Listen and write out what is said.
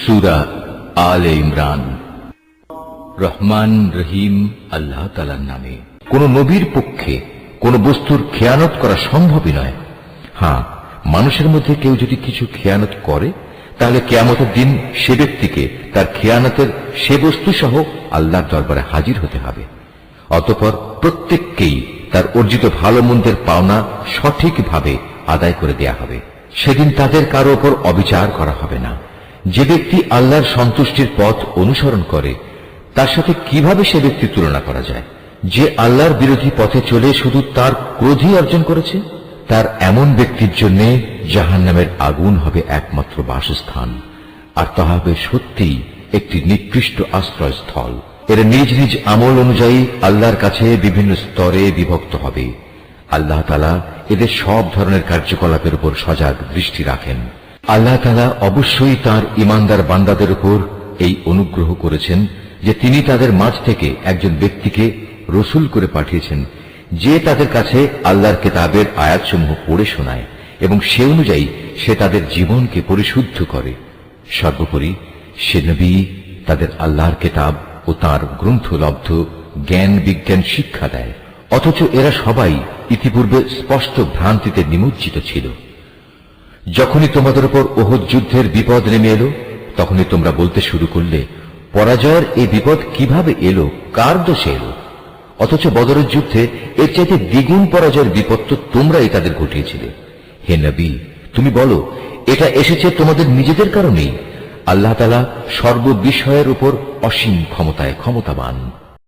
সূরা আলে ইমরান। রহমান রহিম আল্লাহ তাআলার নামে। কোন নবীর পক্ষে কোন বস্তুর খেয়ানত করা সম্ভবই নয়। হ্যাঁ, মানুষের মধ্যে কেউ যদি কিছু খেয়ানত করে তাহলে কিয়ামতের দিন সে ব্যক্তিকে তার খেয়ানতের সে বস্তু সহ আল্লাহর দরবারে হাজির হতে হবে। অতঃপর প্রত্যেককেই তার অর্জিত ভালো মন্দের পাওনা সঠিকভাবে আদায় করে দেয়া হবে। সেদিন তাদের কারো ওপর অবিচার করা হবে না। যে ব্যক্তি আল্লাহর সন্তুষ্টির পথ অনুসরণ করে তার সাথে কিভাবে সে ব্যক্তি তুলনা করা যায়? যে আল্লাহর বিরোধী পথে চলে শুধু তার ক্রোধই অর্জন করেছে, তার এমন ব্যক্তির জন্য জাহান্নামের আগুন হবে একমাত্র বাসস্থান, আর তা হবে সত্যিই একটি নিকৃষ্ট আশ্রয়স্থল। এরা নিজ নিজ আমল অনুযায়ী আল্লাহর কাছে বিভিন্ন স্তরে বিভক্ত হবে। আল্লাহ তাআলা এদের সব ধরনের কার্যকলাপের উপর সজাগ দৃষ্টি রাখেন। আল্লাহ তাআলা অবশ্যই তাঁর ঈমানদার বান্দাদের উপর এই অনুগ্রহ করেছেন যে তিনি তাদের মাঝ থেকে একজন ব্যক্তিকে রসূল করে পাঠিয়েছেন, যে তাদের কাছে আল্লাহর কিতাবের আয়াতসমূহ পড়ে শোনায় এবং সে অনুযায়ী সে তাদের জীবনকে পরিশুদ্ধ করে। সর্বোপরি সে নবী তাদের আল্লাহর কিতাব ও তাঁর গ্রন্থলব্ধ জ্ঞান বিজ্ঞান শিক্ষা দেয়। অথচ এরা সবাই ইতিপূর্বে স্পষ্ট ভ্রান্তিতে নিমজ্জিত ছিল। যখনই তোমাদের উপর উহুদ যুদ্ধের বিপদ নেমে এলো, তখনই তোমরা বলতে শুরু করলে, পরাজয়ের এই বিপদ কিভাবে এলো, কার দোষে এলো? অথচ বদরের যুদ্ধে এর চাইতে দ্বিগুণ পরাজয়ের বিপদ তো তোমরাই তাদের ঘটিয়েছিলে। হে নবী, তুমি বলো, এটা এসেছে তোমাদের নিজেদের কারণেই। আল্লাহ তাআলা সর্ববিষয়ের উপর অসীম ক্ষমতায় ক্ষমতাবান।